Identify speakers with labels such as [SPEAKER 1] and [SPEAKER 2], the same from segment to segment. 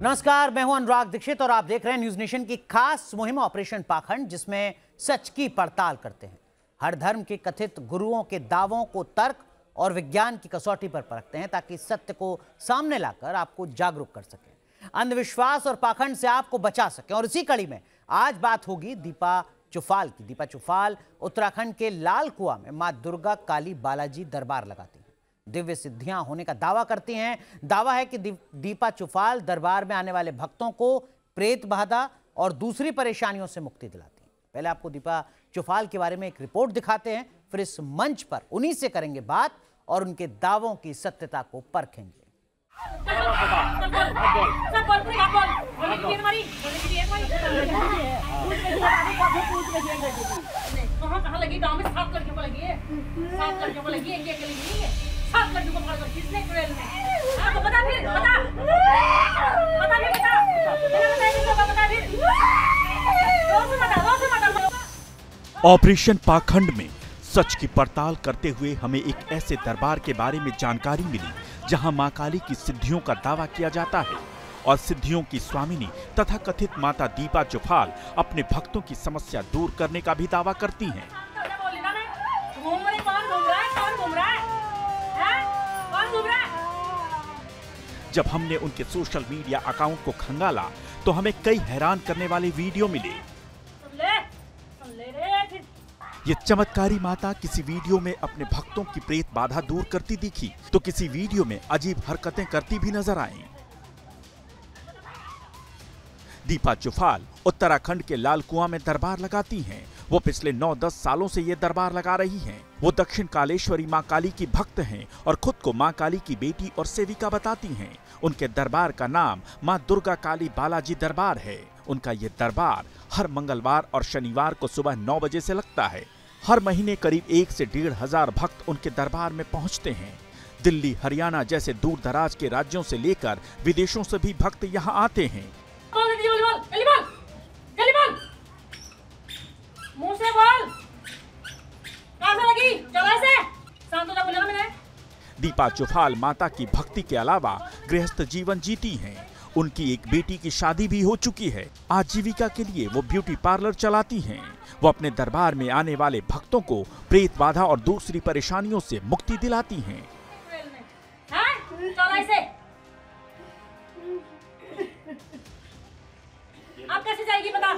[SPEAKER 1] नमस्कार, मैं हूं अनुराग दीक्षित और आप देख रहे हैं न्यूज नेशन की खास मुहिम ऑपरेशन पाखंड, जिसमें सच की पड़ताल करते हैं। हर धर्म के कथित गुरुओं के दावों को तर्क और विज्ञान की कसौटी पर परखते हैं ताकि सत्य को सामने लाकर आपको जागरूक कर सकें, अंधविश्वास और पाखंड से आपको बचा सकें। और इसी कड़ी में आज बात होगी दीपा चुफाल की। दीपा चुफाल उत्तराखंड के लाल कुआं में मां दुर्गा काली बालाजी दरबार लगाती हैं, दिव्य सिद्धियां होने का दावा करती हैं। दावा है कि दीपा चुफाल दरबार में आने वाले भक्तों को प्रेत बाधा और दूसरी परेशानियों से मुक्ति दिलाती हैं। पहले आपको दीपा चुफाल के बारे में एक रिपोर्ट दिखाते हैं, फिर इस मंच पर उन्हीं से करेंगे बात और उनके दावों की सत्यता को परखेंगे।
[SPEAKER 2] कहाँ लगी? गांव में 7 लड़कियों को लगी है, 7 लड़कियों को लगी है, एक लगी नहीं है, 7 लड़कियों को पकड़ किसने ट्रेल में? हाँ तो बता फिर, बता
[SPEAKER 3] ऑपरेशन पाखंड में सच की पड़ताल करते हुए हमें एक ऐसे दरबार के बारे में जानकारी मिली जहां मां काली की सिद्धियों का दावा किया जाता है और सिद्धियों की स्वामिनी तथा कथित माता दीपा चुफाल अपने भक्तों की समस्या दूर करने का भी दावा करती हैं। जब हमने उनके सोशल मीडिया अकाउंट को खंगाला तो हमें कई हैरान करने वाले वीडियो मिले। ये चमत्कारी माता किसी वीडियो में अपने भक्तों की प्रेत बाधा दूर करती दिखी तो किसी वीडियो में अजीब हरकतें करती भी नजर आईं। दीपा चुफाल उत्तराखंड के लाल कुआं में दरबार लगाती हैं। वो पिछले 9-10 सालों से ये दरबार लगा रही हैं। वो दक्षिण कालेश्वरी मां काली की भक्त हैं और खुद को मां काली की बेटी और सेविका बताती हैं। उनके दरबार का नाम मां दुर्गा काली बालाजी दरबार है। उनका ये दरबार हर मंगलवार और शनिवार को सुबह 9 बजे से लगता है। हर महीने करीब 1 से 1,500 भक्त उनके दरबार में पहुंचते हैं। दिल्ली, हरियाणा जैसे दूर दराज के राज्यों से लेकर विदेशों से भी भक्त यहाँ आते हैं।
[SPEAKER 2] मुंह से बोल, कहाँ से लगी? जगह से शांत हो जा, बोलेगा मैंने।
[SPEAKER 3] दीपा चुफाल माता की भक्ति के अलावा गृहस्थ जीवन जीती हैं। उनकी एक बेटी की शादी भी हो चुकी है। आजीविका के लिए वो ब्यूटी पार्लर चलाती हैं। वो अपने दरबार में आने वाले भक्तों को प्रेत बाधा और दूसरी परेशानियों से मुक्ति दिलाती हैं।
[SPEAKER 2] अब कैसे जाएगी बता?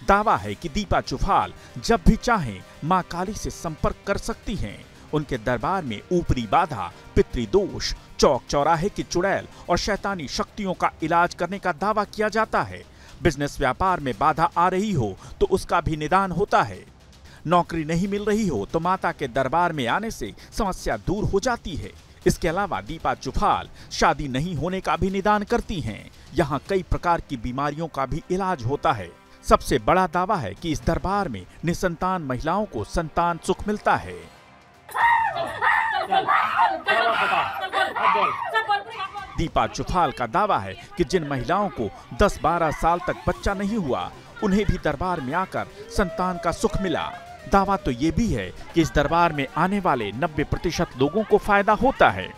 [SPEAKER 3] दावा है कि दीपा चुफाल जब भी चाहें मां काली से संपर्क कर सकती हैं। उनके दरबार में ऊपरी बाधा, पितृदोष, चौक चौराहे की चुड़ैल और शैतानी शक्तियों का इलाज करने का दावा किया जाता है। बिजनेस व्यापार में बाधा आ रही हो तो उसका भी निदान होता है। नौकरी नहीं मिल रही हो तो माता के दरबार में आने से समस्या दूर हो जाती है। इसके अलावा दीपा चुफाल शादी नहीं होने का भी निदान करती हैं। यहाँ कई प्रकार की बीमारियों का भी इलाज होता है। सबसे बड़ा दावा है कि इस दरबार में निसंतान महिलाओं को संतान सुख मिलता है। दीपा चुफाल का दावा है कि जिन महिलाओं को 10-12 साल तक बच्चा नहीं हुआ उन्हें भी दरबार में आकर संतान का सुख मिला। दावा तो ये भी है कि इस दरबार में आने वाले 90% लोगों को फायदा होता है।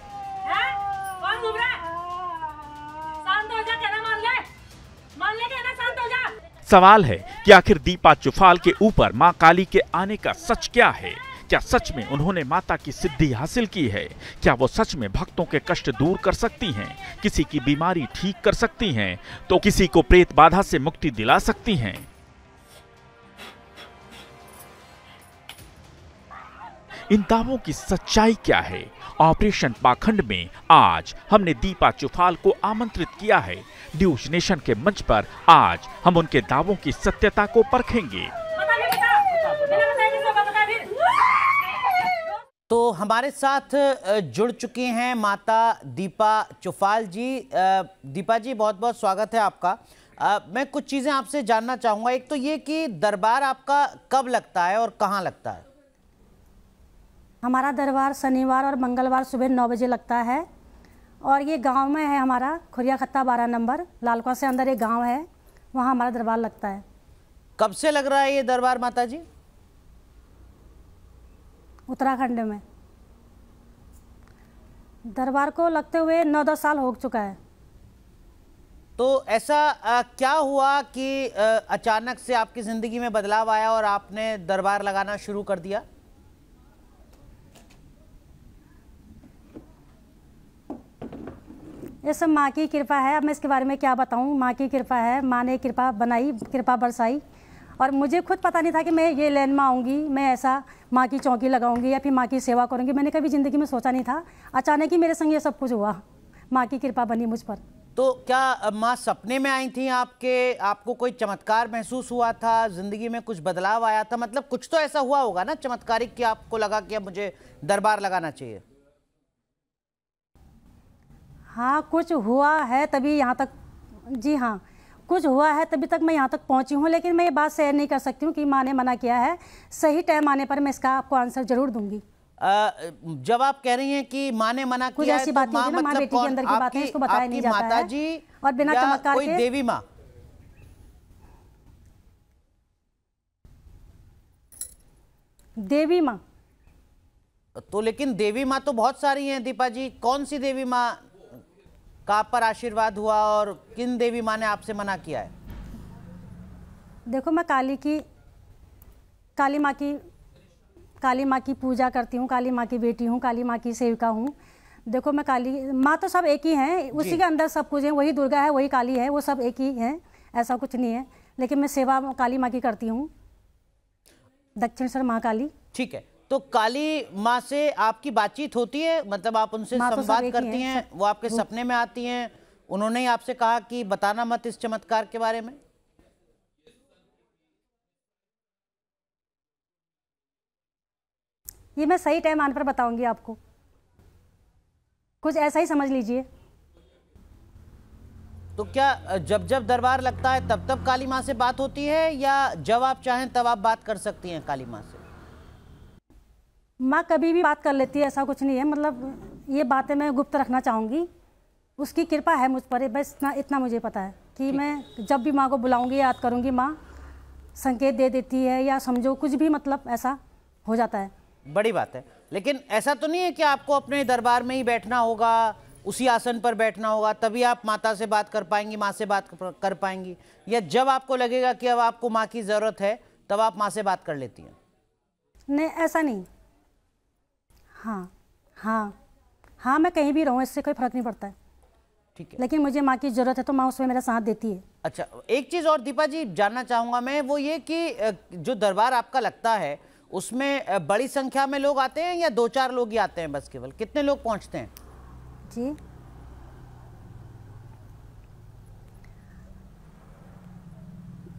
[SPEAKER 3] सवाल है कि आखिर दीपा चुफाल के ऊपर मां काली के आने का सच क्या है? क्या सच में उन्होंने माता की सिद्धि हासिल की है? क्या वो सच में भक्तों के कष्ट दूर कर सकती हैं, किसी की बीमारी ठीक कर सकती हैं, तो किसी को प्रेत बाधा से मुक्ति दिला सकती हैं? इन दावों की सच्चाई क्या है? ऑपरेशन पाखंड में आज हमने दीपा चुफाल को आमंत्रित किया है। न्यूज नेशन के मंच पर आज हम उनके दावों की सत्यता को परखेंगे।
[SPEAKER 1] तो हमारे साथ जुड़ चुकी हैं माता दीपा चुफाल जी। दीपा जी, बहुत बहुत स्वागत है आपका। मैं कुछ चीजें आपसे जानना चाहूंगा। एक तो ये कि दरबार आपका कब लगता है और कहाँ लगता है?
[SPEAKER 4] हमारा दरबार शनिवार और मंगलवार सुबह 9 बजे लगता है और ये गांव में है। हमारा खुरिया खत्ता 12 नंबर लालकुआं से अंदर एक गांव है, वहाँ हमारा दरबार लगता है।
[SPEAKER 1] कब से लग रहा है ये दरबार माता जी?
[SPEAKER 4] उत्तराखंड में दरबार को लगते हुए 9-10 साल हो चुका है।
[SPEAKER 1] तो ऐसा क्या हुआ कि अचानक से आपकी जिंदगी में बदलाव आया और आपने दरबार लगाना शुरू कर दिया?
[SPEAKER 4] ये सब माँ की कृपा है। अब मैं इसके बारे में क्या बताऊँ, माँ की कृपा है। माँ ने कृपा बनाई, कृपा बरसाई, और मुझे खुद पता नहीं था कि मैं ये लाइन में आऊँगी, मैं ऐसा माँ की चौकी लगाऊंगी या फिर माँ की सेवा करूँगी। मैंने कभी ज़िंदगी में सोचा नहीं था। अचानक ही मेरे संग ये सब कुछ हुआ, माँ की कृपा बनी मुझ पर।
[SPEAKER 1] तो क्या माँ सपने में आई थी आपके? आपको कोई चमत्कार महसूस हुआ था? जिंदगी में कुछ बदलाव आया था? मतलब कुछ तो ऐसा हुआ होगा ना चमत्कारिक कि आपको लगा कि अब मुझे दरबार लगाना चाहिए।
[SPEAKER 4] हाँ, कुछ हुआ है तभी यहाँ तक। जी हाँ, कुछ हुआ है तभी तक मैं यहाँ तक पहुँची हूँ, लेकिन मैं ये बात शेयर नहीं कर सकती हूँ कि माँ ने मना किया है। सही टाइम आने पर मैं इसका आपको आंसर जरूर दूंगी।
[SPEAKER 1] जब आप कह रही हैं कि माँ ने मना किया है,
[SPEAKER 4] ऐसी
[SPEAKER 1] तो
[SPEAKER 4] बात
[SPEAKER 1] माँ
[SPEAKER 4] नहीं है ना, माँ
[SPEAKER 1] मतलब
[SPEAKER 4] बेटी के अंदर की बातें इसको बताया नहीं जाता
[SPEAKER 1] माता
[SPEAKER 4] है।
[SPEAKER 1] जी
[SPEAKER 4] और बिना
[SPEAKER 1] या
[SPEAKER 4] चमत्कार
[SPEAKER 1] कोई
[SPEAKER 4] के
[SPEAKER 1] देवी माँ?
[SPEAKER 4] देवी माँ।
[SPEAKER 1] तो लेकिन देवी माँ तो बहुत सारी हैं दीपा जी, कौन सी देवी माँ का आप पर आशीर्वाद हुआ और किन देवी माँ ने आपसे मना किया है?
[SPEAKER 4] देखो, मैं काली माँ की पूजा करती हूँ, काली माँ की बेटी हूँ, काली माँ की सेविका हूँ। देखो, मैं काली माँ तो सब एक ही हैं, उसी के अंदर सब कुछ है। वही दुर्गा है, वही काली है, वो सब एक ही हैं, ऐसा कुछ नहीं है। लेकिन मैं सेवा काली माँ की करती हूँ, दक्षिणेश्वर माँ काली।
[SPEAKER 1] ठीक है, तो काली माँ से आपकी बातचीत होती है? मतलब आप उनसे संवाद करती हैं? वो आपके सपने में आती हैं? उन्होंने ही आपसे कहा कि बताना मत इस चमत्कार के बारे में?
[SPEAKER 4] ये मैं सही टाइम आने पर बताऊंगी आपको, कुछ ऐसा ही समझ लीजिए।
[SPEAKER 1] तो क्या जब जब दरबार लगता है तब तब काली माँ से बात होती है, या जब आप चाहें तब आप बात कर सकती हैं काली माँ से?
[SPEAKER 4] माँ कभी भी बात कर लेती है, ऐसा कुछ नहीं है। मतलब ये बातें मैं गुप्त रखना चाहूँगी, उसकी कृपा है मुझ पर। बस इतना मुझे पता है कि मैं जब भी माँ को बुलाऊंगी, याद करूँगी, माँ संकेत दे देती है, या समझो कुछ भी, मतलब ऐसा हो जाता है।
[SPEAKER 1] बड़ी बात है। लेकिन ऐसा तो नहीं है कि आपको अपने दरबार में ही बैठना होगा, उसी आसन पर बैठना होगा, तभी आप माता से बात कर पाएंगी, माँ से बात कर पाएंगी? या जब आपको लगेगा कि अब आपको माँ की ज़रूरत है तब आप माँ से बात कर लेती हैं?
[SPEAKER 4] नहीं, ऐसा नहीं। हाँ, मैं कहीं भी रहूँ, इससे कोई फर्क नहीं पड़ता है।
[SPEAKER 1] ठीक है,
[SPEAKER 4] लेकिन मुझे माँ की ज़रूरत है तो माँ उसमें मेरा साथ देती है।
[SPEAKER 1] अच्छा, एक चीज़ और दीपा जी जानना चाहूँगा मैं, वो ये कि जो दरबार आपका लगता है उसमें बड़ी संख्या में लोग आते हैं या 2-4 लोग ही आते हैं बस? केवल कितने लोग पहुँचते हैं?
[SPEAKER 4] जी,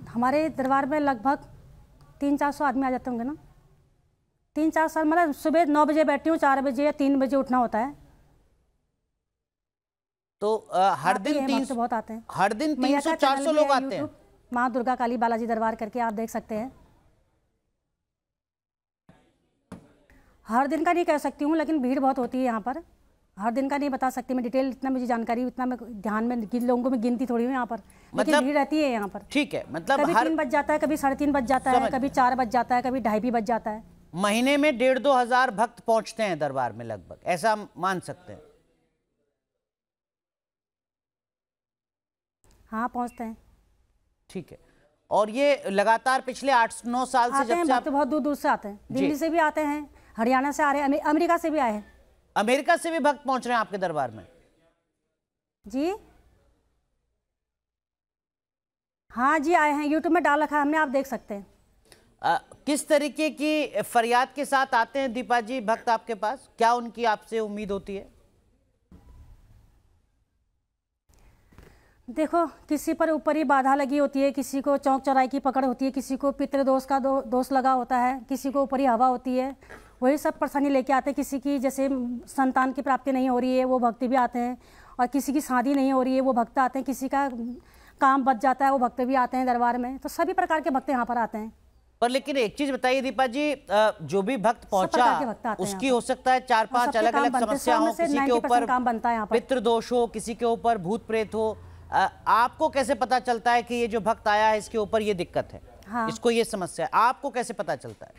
[SPEAKER 4] हमारे दरबार में लगभग 300-400 आदमी आ जाते होंगे ना। 3-4 साल, मतलब सुबह 9 बजे बैठती हूँ, 4 बजे या 3 बजे उठना होता है।
[SPEAKER 1] तो हर दिन 300
[SPEAKER 4] बहुत आते हैं,
[SPEAKER 1] हर दिन 300-400 लोग आते हैं?
[SPEAKER 4] माँ दुर्गा काली बालाजी दरबार करके आप देख सकते हैं। हर दिन का नहीं कह सकती हूँ, लेकिन भीड़ बहुत होती है यहाँ पर। हर दिन का नहीं बता सकती मैं डिटेल, इतना मुझे जानकारी, इतना मैं ध्यान में लोगों को मैं गिनती थोड़ी हूँ यहाँ पर, लेकिन भीड़ रहती है यहाँ पर।
[SPEAKER 1] ठीक है, मतलब
[SPEAKER 4] कभी 3 बज जाता है, कभी 3:30 बज जाता है, कभी 4 बज जाता है, कभी 2:30 बज जाता है।
[SPEAKER 1] महीने में 1,500-2 हज़ार भक्त पहुंचते हैं दरबार में लगभग, ऐसा मान सकते हैं?
[SPEAKER 4] हाँ, पहुँचते हैं।
[SPEAKER 1] ठीक है, और ये लगातार पिछले 8-9 साल से जब से आप...
[SPEAKER 4] बहुत दूर दूर से आते हैं, दिल्ली से भी आते हैं, हरियाणा से आ रहे हैं, अमेरिका से भी आए हैं।
[SPEAKER 1] अमेरिका से भी भक्त पहुंच रहे हैं आपके दरबार में?
[SPEAKER 4] जी हाँ जी, आए हैं, यूट्यूब में डाल रखा है हमने, आप देख सकते हैं।
[SPEAKER 1] किस तरीके की फरियाद के साथ आते हैं दीपा जी भक्त आपके पास? क्या उनकी आपसे उम्मीद होती है?
[SPEAKER 4] देखो, किसी पर ऊपर ही बाधा लगी होती है, किसी को चौक चौराहे की पकड़ होती है, किसी को पितृदोष का दोष लगा होता है, किसी को ऊपर ही हवा होती है, वही सब परेशानी लेके आते हैं। किसी की जैसे संतान की प्राप्ति नहीं हो रही है, वो भक्त भी आते हैं, और किसी की शादी नहीं हो रही है, वो भक्त आते हैं, किसी का काम बच जाता है, वो भक्त भी आते हैं दरबार में। तो सभी प्रकार के भक्त यहाँ पर आते हैं।
[SPEAKER 1] पर लेकिन एक चीज बताइए दीपा जी, जो भी भक्त पहुंचा उसकी हो सकता है 4-5 अलग अलग समस्या हो, किसी के ऊपर पितृदोष हो, किसी के ऊपर भूत प्रेत हो। आपको कैसे पता चलता है कि ये जो भक्त आया है इसके ऊपर ये दिक्कत है? हाँ। इसको ये समस्या है, आपको कैसे पता चलता है?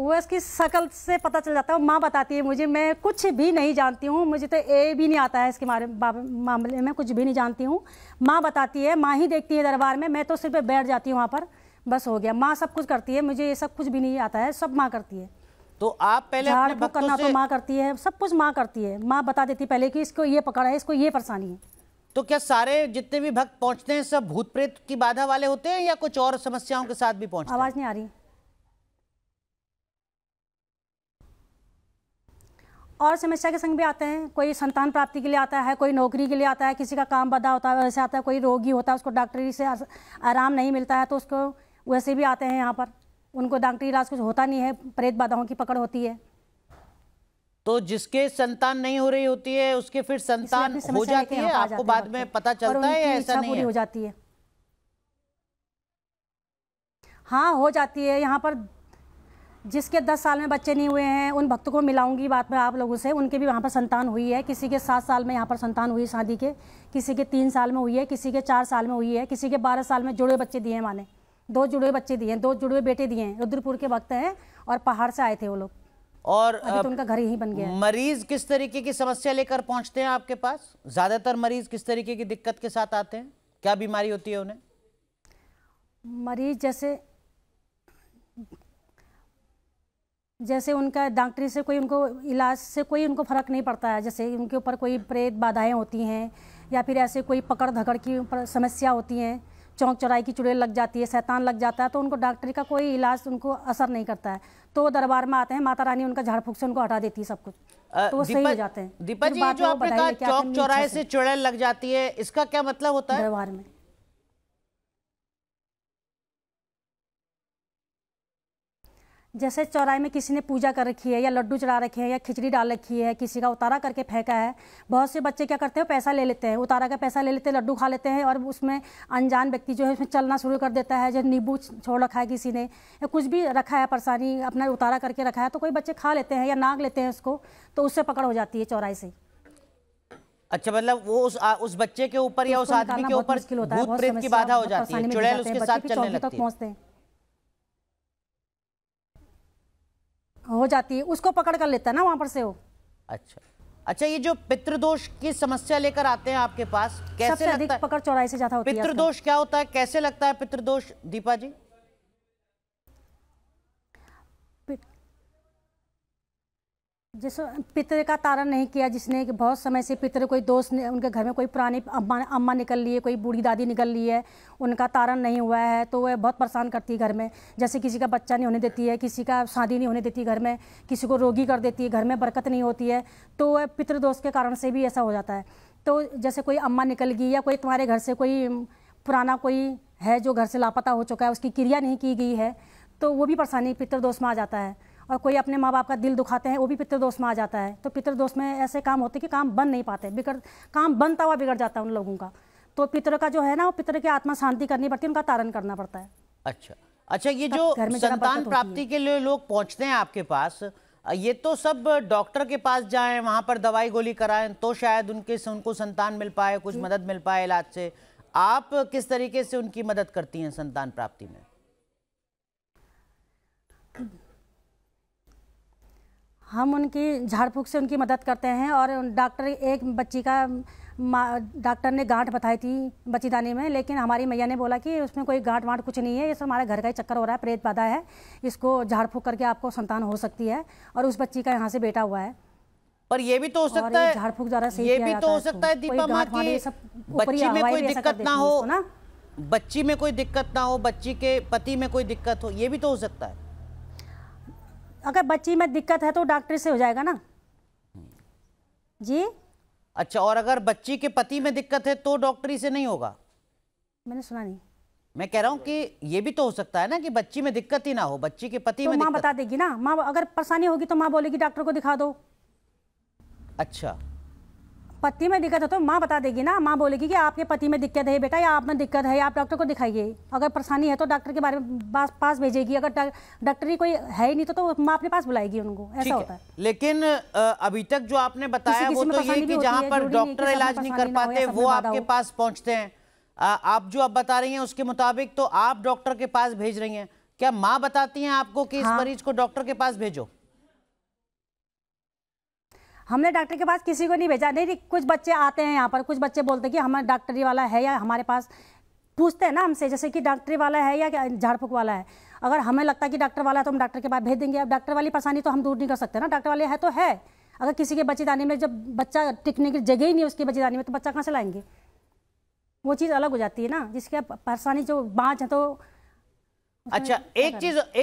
[SPEAKER 4] वो इसकी शक्ल से पता चल जाता है, माँ बताती है मुझे, मैं कुछ भी नहीं जानती हूँ, मुझे तो ए भी नहीं आता है इसके मामले में, कुछ भी नहीं जानती हूँ। माँ बताती है, माँ ही देखती है दरबार में, मैं तो सिर्फ बैठ जाती हूँ वहाँ पर, बस हो गया। माँ सब कुछ करती है, मुझे ये सब कुछ भी नहीं आता है, सब माँ करती है।
[SPEAKER 1] तो आप पहले अपने भक्तों
[SPEAKER 4] करना
[SPEAKER 1] से
[SPEAKER 4] तो माँ करती है, सब कुछ माँ करती है। माँ बता देती पहले कि इसको ये पकड़ है, इसको ये परेशानी है।
[SPEAKER 1] तो क्या सारे जितने भी भक्त पहुंचते हैं सब भूत प्रेत की बाधा वाले होते हैं या कुछ और समस्याओं के साथ भी पहुंचते हैं?
[SPEAKER 4] आवाज नहीं आ रही। और समस्या के संग भी आते हैं, कोई संतान प्राप्ति के लिए आता है, कोई नौकरी के लिए आता है, किसी का काम बंधा होता है वैसे आता है, कोई रोगी होता है उसको डॉक्टरी से आराम नहीं मिलता है तो उसको वैसे भी आते हैं यहाँ पर, उनको डॉक्टरी इलाज कुछ होता नहीं है, प्रेत बाधाओं की पकड़ होती है।
[SPEAKER 1] तो जिसके संतान नहीं हो रही होती है उसके फिर संतान हो जाती है, आपको बाद में पता चलता है या ऐसा नहीं है?
[SPEAKER 4] हो जाती है, हाँ हो जाती है। यहाँ पर जिसके 10 साल में बच्चे नहीं हुए हैं उन भक्तों को मिलाऊंगी बात में आप लोगों से, उनके भी वहाँ पर संतान हुई है। किसी के 7 साल में यहाँ पर संतान हुई शादी के, किसी के 3 साल में हुई है, किसी के 4 साल में हुई है, किसी के 12 साल में जुड़े बच्चे दिए हैं माँ ने, 2 जुड़े बच्चे दिए हैं, 2 जुड़े बेटे दिए हैं। रुद्रपुर के भक्त हैं और पहाड़ से आए थे वो लोग,
[SPEAKER 1] और
[SPEAKER 4] अभी तो उनका घर यहीं बन गया है।
[SPEAKER 1] मरीज किस तरीके की समस्या लेकर पहुंचते हैं आपके पास? ज्यादातर मरीज किस तरीके की दिक्कत के साथ आते हैं? क्या बीमारी होती है उन्हें?
[SPEAKER 4] मरीज जैसे उनका डॉक्टरी से कोई, उनको इलाज से कोई उनको फर्क नहीं पड़ता है, जैसे उनके ऊपर कोई प्रेत बाधाएं होती हैं या फिर ऐसे कोई पकड़ धकड़ की समस्या होती हैं, चौंक चौराहे की चुड़ैल लग जाती है, शैतान लग जाता है, तो उनको डॉक्टरी का कोई इलाज उनको असर नहीं करता है, तो वो दरबार में आते हैं, माता रानी उनका झाड़ फूक से उनको हटा देती है सब कुछ, तो वो सही हो जाते हैं।
[SPEAKER 1] दीपा जी, जो आपने कहा चौक चौराहे से चुड़ैल लग जाती है, इसका क्या मतलब होता है?
[SPEAKER 4] दरबार में जैसे चौराहे में किसी ने पूजा कर रखी है या लड्डू चढ़ा रखे हैं या खिचड़ी डाल रखी है, किसी का उतारा करके फेंका है। बहुत से बच्चे क्या करते हैं, पैसा ले लेते हैं, उतारा का पैसा ले लेते हैं, लड्डू खा लेते हैं और उसमें अनजान व्यक्ति जो है उसमें चलना शुरू कर देता है। जैसे नींबू छोड़ रखा है किसी ने या कुछ भी रखा है परेशानी, अपना उतारा करके रखा है, तो कोई बच्चे खा लेते हैं या नाग लेते हैं उसको, तो उससे पकड़ हो जाती है चौराहे से।
[SPEAKER 1] अच्छा, मतलब वो उस बच्चे के ऊपर या उस आदमी के ऊपर भूत प्रेत की बाधा हो जाती है, चुड़ैल उसके साथ चलने लगती है,
[SPEAKER 4] हो जाती है, उसको पकड़ कर लेता है ना वहां पर से वो।
[SPEAKER 1] अच्छा, ये जो पितृदोष की समस्या लेकर आते हैं आपके पास, कैसे
[SPEAKER 4] सबसे अधिक पकड़ चौराहे से ज्यादा होती है।
[SPEAKER 1] पितृदोष क्या होता है, कैसे लगता है पितृदोष दीपा जी?
[SPEAKER 4] जैसे पितृ का तारण नहीं किया जिसने, कि बहुत समय से पितृ कोई दोस्त ने, उनके घर में कोई पुरानी अम्मा निकल ली है, कोई बूढ़ी दादी निकल ली है, उनका तारण नहीं हुआ है, तो वह बहुत परेशान करती है घर में। जैसे किसी का बच्चा नहीं होने देती है, किसी का शादी नहीं होने देती घर में, किसी को रोगी कर देती है, घर में बरकत नहीं होती है, तो वह पितृदोष के कारण से भी ऐसा हो जाता है। तो जैसे कोई अम्मा निकल गई या कोई तुम्हारे घर से कोई पुराना कोई है जो घर से लापता हो चुका है, उसकी क्रिया नहीं की गई है, तो वो भी परेशानी पितृदोष में आ जाता है। और कोई अपने माँ बाप का दिल दुखाते हैं, वो भी पितृदोष में आ जाता है। तो पितृदोष में ऐसे काम होते हैं कि काम बन नहीं पाते, काम बनता हुआ बिगड़ जाता है उन लोगों का। तो पितृ का जो है ना, वो पितृ की आत्मा शांति करनी पड़ती है, उनका तारण करना पड़ता है।
[SPEAKER 1] अच्छा, ये जो संतान प्राप्ति के लिए लोग पहुंचते हैं आपके पास, ये तो सब डॉक्टर के पास जाएं, वहां पर दवाई गोली कराएं तो शायद उनको संतान मिल पाए, कुछ मदद मिल पाए इलाज से। आप किस तरीके से उनकी मदद करती हैं संतान प्राप्ति में?
[SPEAKER 4] हम उनकी झाड़ फूक से उनकी मदद करते हैं। और डॉक्टर, एक बच्ची का डॉक्टर ने गांठ बताई थी बच्चीदानी में, लेकिन हमारी मैया ने बोला कि उसमें कोई गांठ वांठ कुछ नहीं है, ये सब हमारे घर का ही चक्कर हो रहा है, प्रेत बाधा है, इसको झाड़ फूक करके आपको संतान हो सकती है। और उस बच्ची का यहाँ से बेटा हुआ है।
[SPEAKER 1] पर ये भी तो हो सकता है,
[SPEAKER 4] झाड़ फूक द्वारा
[SPEAKER 1] ये भी तो हो सकता है दीपा माँ की बच्ची में कोई दिक्कत ना हो, बच्ची में कोई दिक्कत ना हो, बच्ची के पति में कोई दिक्कत हो, ये भी तो हो सकता है।
[SPEAKER 4] अगर बच्ची में दिक्कत है तो डॉक्टर से हो जाएगा ना जी।
[SPEAKER 1] अच्छा, और अगर बच्ची के पति में दिक्कत है तो डॉक्टरी से नहीं होगा?
[SPEAKER 4] मैंने सुना नहीं।
[SPEAKER 1] मैं कह रहा हूँ कि ये भी तो हो सकता है ना कि बच्ची में दिक्कत ही ना हो, बच्ची के पति
[SPEAKER 4] तो
[SPEAKER 1] में
[SPEAKER 4] माँ बता देगी ना, माँ अगर परेशानी होगी तो माँ बोलेगी डॉक्टर को दिखा दो।
[SPEAKER 1] अच्छा,
[SPEAKER 4] पति में दिक्कत है तो माँ बता देगी ना, माँ बोलेगी कि आपके पति में दिक्कत है बेटा, या आप में दिक्कत है, आप डॉक्टर को दिखाइए। अगर परेशानी है तो डॉक्टर के बारे में पास भेजेगी, अगर डॉक्टर ही कोई है ही नहीं तो माँ अपने पास बुलाएगी उनको, ऐसा होता है।
[SPEAKER 1] लेकिन अभी तक जो आपने बताया वो तो ये कि जहाँ पर डॉक्टर इलाज नहीं कर पाते वो आपके पास पहुँचते हैं। आप जो अब बता रही हैं उसके मुताबिक तो आप डॉक्टर के पास भेज रही हैं, क्या माँ बताती हैं आपको कि इस
[SPEAKER 4] हाँ।
[SPEAKER 1] मरीज को डॉक्टर के पास भेजो?
[SPEAKER 4] हमने डॉक्टर के पास किसी को नहीं भेजा। नहीं, कुछ बच्चे आते हैं यहाँ पर, कुछ बच्चे बोलते हैं कि हमारा डॉक्टरी वाला है या हमारे पास पूछते हैं ना हमसे, जैसे कि डॉक्टरी वाला है या झाड़ फूक वाला है। अगर हमें लगता है कि डॉक्टर वाला है तो हम डॉक्टर के पास भेज देंगे। अब डॉक्टर वाली परेशानी तो हम दूर नहीं कर सकते ना, डॉक्टर वाले है तो है। अगर किसी के बच्चेदानी में जब बच्चा टिकने की जगह ही नहीं उसकी बच्चेदानी में, तो बच्चा कहाँ से लाएंगे? वो चीज़ अलग हो जाती है ना, जिसके परेशानी जो बाँझ है। तो
[SPEAKER 1] अच्छा, एक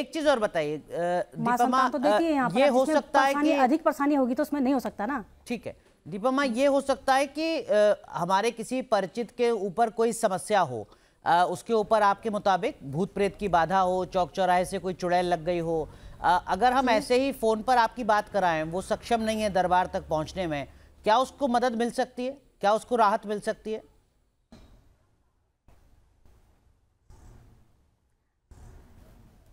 [SPEAKER 1] चीज और बताइए दीपा माँ,
[SPEAKER 4] तो देखिए यहाँ पर
[SPEAKER 1] ये हो सकता है कि
[SPEAKER 4] अधिक परेशानी होगी तो उसमें नहीं हो सकता ना।
[SPEAKER 1] ठीक है दीपा माँ, ये हो सकता है कि हमारे किसी परिचित के ऊपर कोई समस्या हो, उसके ऊपर आपके मुताबिक भूत प्रेत की बाधा हो, चौक चौराहे से कोई चुड़ैल लग गई हो। अगर हम ऐसे ही फोन पर आपकी बात कराएं, वो सक्षम नहीं है दरबार तक पहुंचने में, क्या उसको मदद मिल सकती है? क्या उसको राहत मिल सकती है?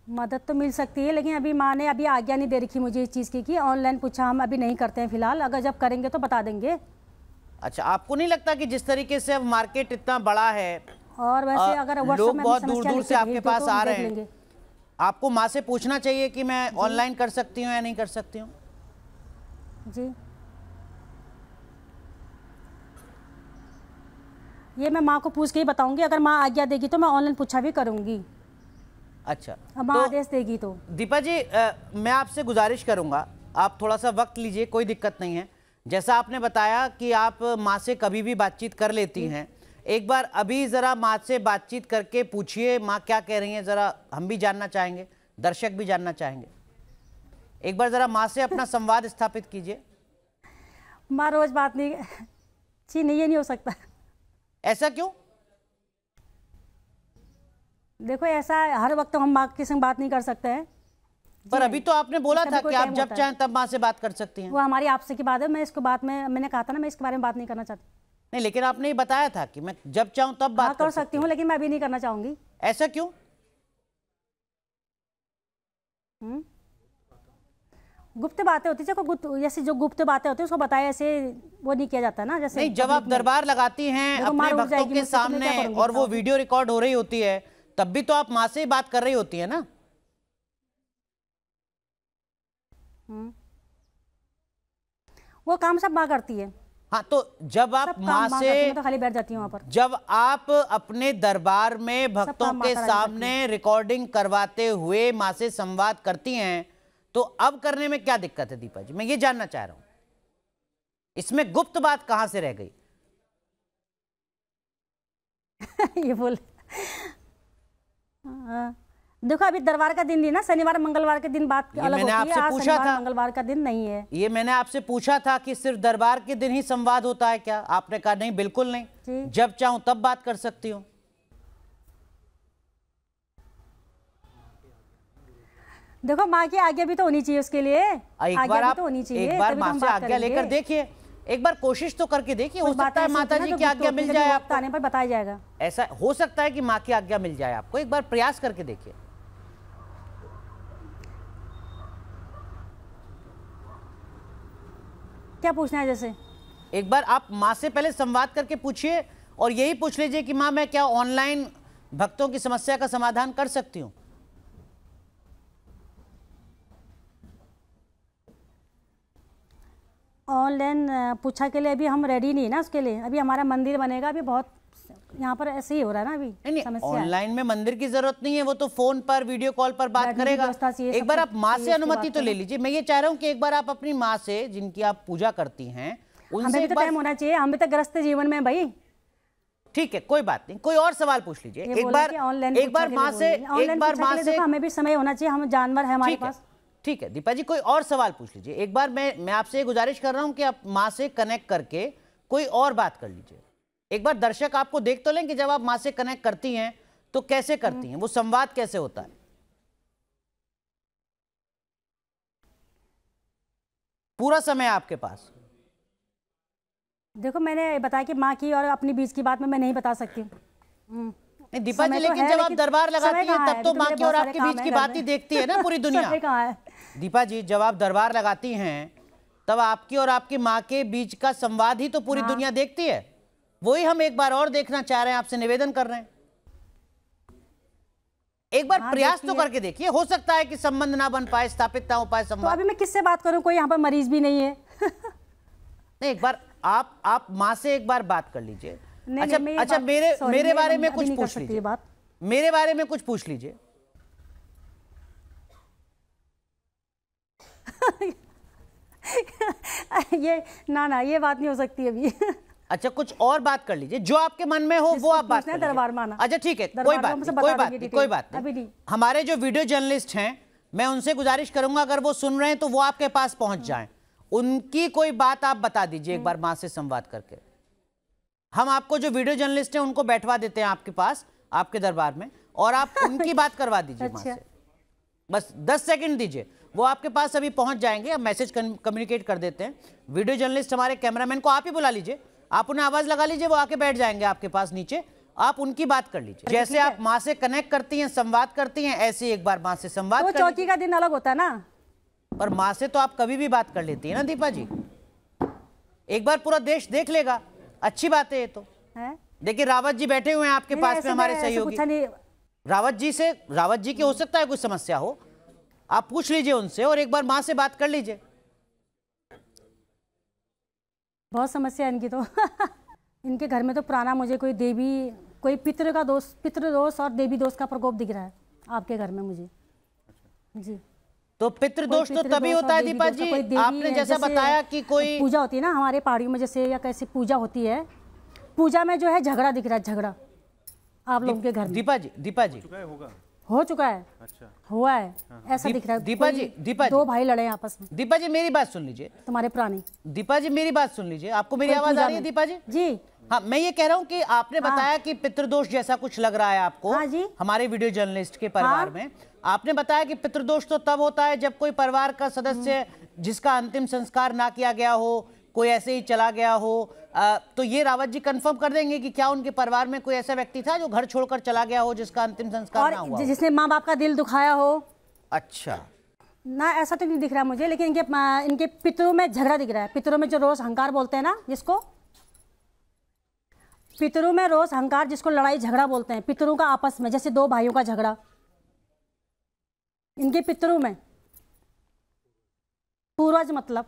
[SPEAKER 4] मदद तो मिल सकती है, लेकिन अभी माँ ने अभी आज्ञा नहीं दे रखी मुझे इस चीज़ की कि ऑनलाइन पूछा हम अभी नहीं करते हैं फिलहाल। अगर जब करेंगे तो बता देंगे।
[SPEAKER 1] अच्छा, आपको नहीं लगता कि जिस तरीके से अब मार्केट इतना बड़ा है
[SPEAKER 4] और वैसे अगर
[SPEAKER 1] लोग बहुत दूर दूर से आपके पास आ रहे हैं, आपको माँ से पूछना चाहिए कि मैं ऑनलाइन कर सकती हूँ या नहीं कर सकती हूँ?
[SPEAKER 4] जी, ये मैं माँ को पूछ के ही बताऊंगी। अगर माँ आज्ञा देगी तो मैं ऑनलाइन पूछा भी करूंगी।
[SPEAKER 1] अच्छा,
[SPEAKER 4] माँ आदेश देगी तो।
[SPEAKER 1] दीपा जी, मैं आपसे गुजारिश करूंगा, आप थोड़ा सा वक्त लीजिए, कोई दिक्कत नहीं है। जैसा आपने बताया कि आप माँ से कभी भी बातचीत कर लेती हैं, एक बार अभी ज़रा माँ से बातचीत करके पूछिए माँ क्या कह रही हैं, ज़रा हम भी जानना चाहेंगे, दर्शक भी जानना चाहेंगे। एक बार ज़रा माँ से अपना संवाद स्थापित कीजिए।
[SPEAKER 4] माँ रोज़ बात नहीं जी, नहीं, ये नहीं हो सकता।
[SPEAKER 1] ऐसा क्यों?
[SPEAKER 4] देखो, ऐसा हर वक्त हम माँ के संग बात नहीं कर सकते हैं।
[SPEAKER 1] पर अभी तो आपने बोला था कि आप जब चाहें तब माँ से बात कर सकती हैं।
[SPEAKER 4] वो हमारी आपसे की बात है। मैं इसको बात में मैंने कहा था ना, मैं इसके बारे में बात नहीं करना चाहती।
[SPEAKER 1] नहीं, लेकिन आपने ये बताया था कि मैं जब चाहूं तब बात
[SPEAKER 4] कर सकती हूँ, लेकिन मैं अभी नहीं करना चाहूंगी।
[SPEAKER 1] ऐसा क्यों?
[SPEAKER 4] गुप्त बातें होती है, जैसे जो गुप्त बातें होती है उसको बताया, ऐसे वो नहीं किया जाता ना। जैसे
[SPEAKER 1] नहीं, जब आप दरबार लगाती हैं अपने भक्तों के सामने और वो वीडियो रिकॉर्ड हो रही होती है, तब भी तो आप माँ से ही बात कर रही होती है ना?
[SPEAKER 4] वो काम सब माँ करती है।
[SPEAKER 1] हाँ, तो जब आप माँ से
[SPEAKER 4] तो खाली बैठ जाती हूँ वहाँ पर।
[SPEAKER 1] जब आप अपने दरबार में भक्तों के सामने रिकॉर्डिंग करवाते हुए माँ से संवाद करती हैं, तो अब करने में क्या दिक्कत है दीपा जी? मैं ये जानना चाह रहा हूं, इसमें गुप्त बात कहां से रह गई?
[SPEAKER 4] ये बोल देखो, अभी दरबार का दिन नहीं ना, शनिवार मंगलवार के दिन बात अलग होती है।
[SPEAKER 1] आपसे पूछा था,
[SPEAKER 4] मंगलवार का दिन नहीं है
[SPEAKER 1] ये मैंने आपसे पूछा था कि सिर्फ दरबार के दिन ही संवाद होता है क्या? आपने कहा नहीं, बिल्कुल नहीं, जब चाहूं तब बात कर सकती हूँ।
[SPEAKER 4] देखो, माँ की आज्ञा भी तो होनी चाहिए उसके लिए।
[SPEAKER 1] एक बार आप एक बार माँ से आज्ञा लेकर देखिए, एक बार कोशिश तो करके देखिए, हो सकता है माता जी की आज्ञा मिल जाए आपको।
[SPEAKER 4] आने पर बताया जाएगा।
[SPEAKER 1] ऐसा हो सकता है कि माँ की आज्ञा मिल जाए आपको, एक बार प्रयास करके देखिए।
[SPEAKER 4] क्या पूछना है? जैसे
[SPEAKER 1] एक बार आप माँ से पहले संवाद करके पूछिए और यही पूछ लीजिए कि माँ, मैं क्या ऑनलाइन भक्तों की समस्या का समाधान कर सकती हूँ?
[SPEAKER 4] ऑनलाइन पूछा के लिए अभी हम रेडी नहीं है ना उसके लिए। अभी हमारा मंदिर बनेगा, अभी बहुत यहाँ पर ऐसे ही हो रहा है ना अभी।
[SPEAKER 1] नहीं, ऑनलाइन में मंदिर की जरूरत नहीं है, वो तो फोन पर वीडियो कॉल पर बात करेगा। एक बार आप माँ से अनुमति तो ले लीजिए। मैं ये चाह रहा हूँ कि एक बार आप अपनी माँ से, जिनकी आप पूजा करती हैं, उनसे
[SPEAKER 4] भी तो टाइम होना चाहिए। हम भी तो ग्रस्त जीवन में भाई।
[SPEAKER 1] ठीक है, कोई बात नहीं, कोई और सवाल पूछ लीजिए। एक बार माँ से
[SPEAKER 4] हमें भी समय होना चाहिए, हम जानवर है हमारे पास।
[SPEAKER 1] ठीक है दीपा जी, कोई और सवाल पूछ लीजिए। एक बार मैं आपसे ये गुजारिश कर रहा हूं कि आप माँ से कनेक्ट करके कोई और बात कर लीजिए। एक बार दर्शक आपको देख तो लें कि जब आप माँ से कनेक्ट करती हैं तो कैसे करती हैं, वो संवाद कैसे होता है। पूरा समय आपके पास।
[SPEAKER 4] देखो, मैंने बताया कि माँ की और अपनी बीच की बात में मैं नहीं बता सकती।
[SPEAKER 1] नहीं दीपा जी, लेकिन जब आप दरबार लगाती हैं तब तो माँ की और आपके बीच की बात ही देखती है ना पूरी दुनिया। दीपा जी, जब आप दरबार लगाती हैं तब आपकी और आपकी माँ के बीच का संवाद ही तो पूरी दुनिया देखती है। वही हम एक बार और देखना चाह रहे हैं, आपसे निवेदन कर रहे हैं। एक बार प्रयास तो करके देखिए, हो सकता है कि संबंध ना बन पाए, स्थापित ना हो पाए
[SPEAKER 4] तो
[SPEAKER 1] संवाद।
[SPEAKER 4] अभी मैं किससे बात करूं, कोई यहाँ पर मरीज भी नहीं है।
[SPEAKER 1] नहीं, एक बार आप माँ से एक बार बात कर लीजिए। अच्छा,
[SPEAKER 4] नहीं,
[SPEAKER 1] अच्छा, मेरे बारे में कुछ पूछ लीजिए,
[SPEAKER 4] बात
[SPEAKER 1] मेरे बारे में कुछ पूछ लीजिए।
[SPEAKER 4] ये ना ये बात नहीं हो सकती अभी।
[SPEAKER 1] अच्छा, कुछ और बात कर लीजिए, जो आपके मन में हो वो आप बात कर
[SPEAKER 4] दरबार में आना।
[SPEAKER 1] अच्छा ठीक है, कोई बात नहीं। हमारे जो वीडियो जर्नलिस्ट हैं, मैं उनसे गुजारिश करूंगा अगर वो सुन रहे हैं तो वो आपके पास पहुंच जाएं, उनकी कोई बात आप बता दीजिए एक बार माँ से संवाद करके। हम आपको जो वीडियो जर्नलिस्ट हैं उनको बैठवा देते हैं आपके पास, आपके दरबार में, और आप उनकी बात करवा दीजिए माँ से। बस 10 सेकंड दीजिए, वो आपके पास अभी पहुंच जाएंगे। अब मैसेज कम्युनिकेट कर देते हैं। वीडियो जर्नलिस्ट हमारे कैमरामैन को आप ही बुला लीजिए, आप उन्हें आवाज लगा लीजिए, वो आके बैठ जाएंगे आपके पास नीचे, आप उनकी बात कर लीजिए। जैसे आप माँ से कनेक्ट करती हैं, संवाद करती हैं, ऐसे एक बार माँ से संवाद
[SPEAKER 4] तो चौकी का दिन अलग होता है ना,
[SPEAKER 1] पर माँ से तो आप कभी भी बात कर लेती है ना दीपा जी। एक बार पूरा देश देख लेगा, अच्छी बात है ये तो। देखिए रावत जी बैठे हुए हैं आपके पास में, हमारे सहयोगी। रावत जी की हो सकता है कोई समस्या हो, आप पूछ लीजिए उनसे और एक बार माँ से बात कर लीजिए।
[SPEAKER 4] बहुत समस्या है इनकी तो। इनके घर में तो पुराना मुझे कोई देवी, कोई पितृदोष और देवी दोष का प्रकोप दिख रहा है आपके घर में मुझे। जी, तो
[SPEAKER 1] पितृदोष तो तभी होता है दीपा जी, आपने जैसा बताया कि कोई
[SPEAKER 4] पूजा होती है ना हमारे पहाड़ियों में, जैसे या कैसी पूजा होती है, पूजा में जो है झगड़ा दिख रहा है, झगड़ा आप लोगों के घर में।
[SPEAKER 1] दीपा जी
[SPEAKER 4] हो चुका है। अच्छा, हुआ है, ऐसा दिख रहा है। दीपा जी दो भाई लड़े आपस में।
[SPEAKER 1] दीपा जी मेरी बात सुन लीजिए,
[SPEAKER 4] तुम्हारे पुरानी।
[SPEAKER 1] दीपा जी मेरी बात सुन लीजिए, आपको मेरी आवाज आ रही है दीपा जी?
[SPEAKER 4] जी
[SPEAKER 1] हाँ, मैं ये कह रहा हूँ कि आपने बताया कि पितृदोष जैसा कुछ लग रहा है आपको।
[SPEAKER 4] हाँ जी,
[SPEAKER 1] हमारे वीडियो जर्नलिस्ट के परिवार में आपने बताया कि पितृदोष तो तब होता है जब कोई परिवार का सदस्य जिसका अंतिम संस्कार ना किया गया हो, कोई ऐसे ही चला गया हो। तो ये रावत जी कंफर्म कर देंगे कि क्या उनके परिवार में कोई ऐसा व्यक्ति था जो घर छोड़कर चला गया हो, जिसका अंतिम संस्कार ना हुआ,
[SPEAKER 4] जिसने माँ बाप का दिल दुखाया हो?
[SPEAKER 1] अच्छा
[SPEAKER 4] ना, ऐसा तो नहीं दिख रहा मुझे, लेकिन इनके पितरों में झगड़ा दिख रहा है। पितरों में जो रोष अहंकार बोलते हैं ना, जिसको पितरों में रोष अहंकार, जिसको लड़ाई झगड़ा बोलते हैं, पितरों का आपस में, जैसे दो भाइयों का झगड़ा, इनके पितरों में पूर्वज मतलब